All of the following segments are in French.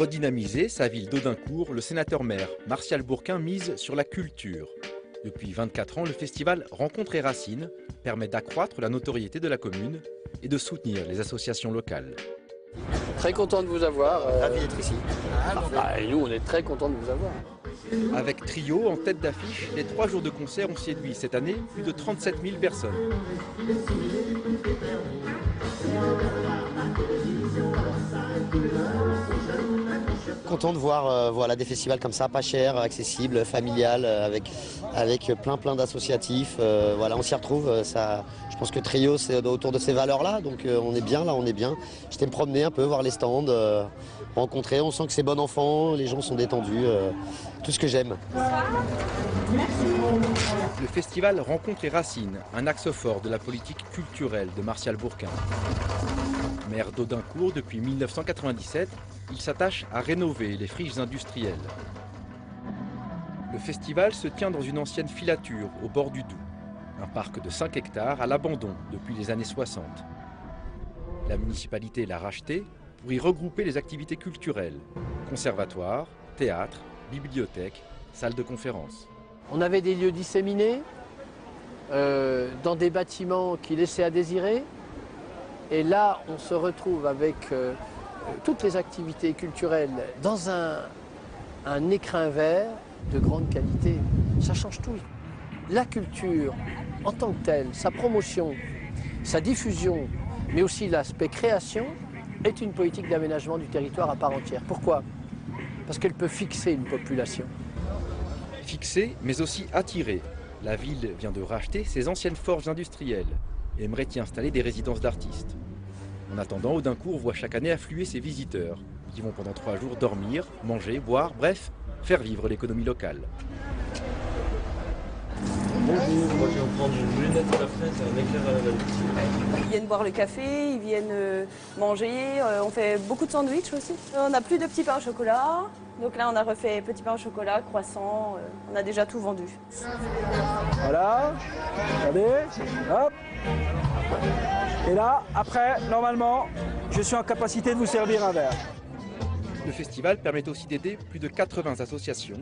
redynamiser sa ville d'Audincourt, le sénateur-maire Martial Bourquin mise sur la culture. Depuis 24 ans, le festival Rencontres et Racines permet d'accroître la notoriété de la commune et de soutenir les associations locales. Très content de vous avoir. Ravi d'être ici. Et nous, on est très content de vous avoir. Avec Trio en tête d'affiche, les 3 jours de concert ont séduit cette année plus de 37 000 personnes. Content de voir voilà, des festivals comme ça, pas chers, accessibles, familiales, avec plein d'associatifs. Voilà, on s'y retrouve. Je pense que Trio, c'est autour de ces valeurs-là, donc on est bien là, on est bien. J'étais me promener un peu, voir les stands, rencontrer. On sent que c'est bon enfant, les gens sont détendus, tout ce que j'aime. Le festival Rencontres et Racines, un axe fort de la politique culturelle de Martial Bourquin. Maire d'Audincourt depuis 1997, il s'attache à rénover les friches industrielles. Le festival se tient dans une ancienne filature au bord du Doubs, un parc de 5 hectares à l'abandon depuis les années 60. La municipalité l'a racheté pour y regrouper les activités culturelles, conservatoires, théâtre, bibliothèque, salles de conférence. On avait des lieux disséminés, dans des bâtiments qui laissaient à désirer. Et là, on se retrouve avec toutes les activités culturelles dans un écrin vert de grande qualité. Ça change tout. La culture, en tant que telle, sa promotion, sa diffusion, mais aussi l'aspect création, est une politique d'aménagement du territoire à part entière. Pourquoi? Parce qu'elle peut fixer une population. Fixer, mais aussi attirer. La ville vient de racheter ses anciennes forges industrielles et aimerait y installer des résidences d'artistes. En attendant, Audincourt voit chaque année affluer ses visiteurs, qui vont pendant 3 jours dormir, manger, boire, bref, faire vivre l'économie locale. Bonjour, moi je viens prendre une lunette à la fraise et un éclair à la vanille. Ils viennent boire le café, ils viennent manger, on fait beaucoup de sandwichs aussi. On n'a plus de petits pains au chocolat, donc là on a refait petits pains au chocolat, croissants, on a déjà tout vendu. Voilà, regardez, hop. Et là, après, normalement, je suis en capacité de vous servir un verre. Le festival permet aussi d'aider plus de 80 associations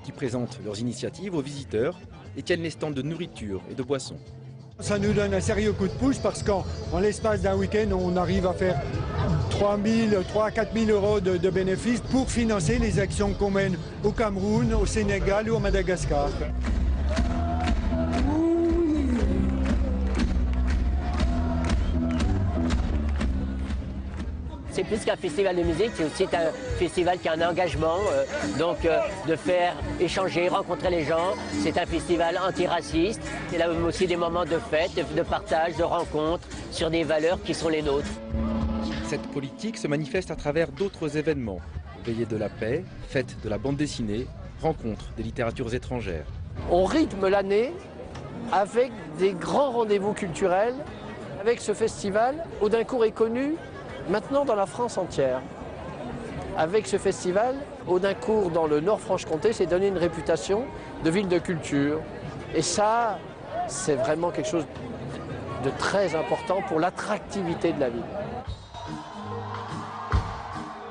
qui présentent leurs initiatives aux visiteurs et tiennent les stands de nourriture et de boissons. Ça nous donne un sérieux coup de pouce parce qu'en l'espace d'un week-end, on arrive à faire 3 à 4 000 euros de bénéfices pour financer les actions qu'on mène au Cameroun, au Sénégal ou au Madagascar. C'est plus qu'un festival de musique, c'est aussi un festival qui a un engagement, de faire échanger, rencontrer les gens. C'est un festival antiraciste. C'est là aussi des moments de fête, de partage, de rencontres sur des valeurs qui sont les nôtres. Cette politique se manifeste à travers d'autres événements. Veillée de la paix, fête de la bande dessinée, rencontre des littératures étrangères. On rythme l'année avec des grands rendez-vous culturels. Avec ce festival, Audincourt est connu maintenant dans la France entière. Avec ce festival, Audincourt dans le Nord-Franche-Comté s'est donné une réputation de ville de culture. Et ça, c'est vraiment quelque chose de très important pour l'attractivité de la ville.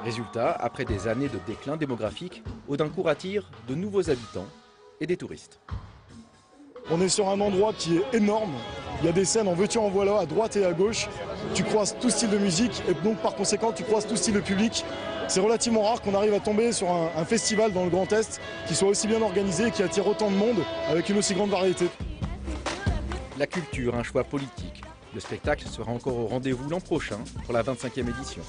Résultat, après des années de déclin démographique, Audincourt attire de nouveaux habitants et des touristes. On est sur un endroit qui est énorme. Il y a des scènes en veux-tu en voilà à droite et à gauche. Tu croises tout style de musique et donc par conséquent tu croises tout style de public. C'est relativement rare qu'on arrive à tomber sur un festival dans le Grand Est qui soit aussi bien organisé et qui attire autant de monde avec une aussi grande variété. La culture, un choix politique. Le spectacle sera encore au rendez-vous l'an prochain pour la 25e édition.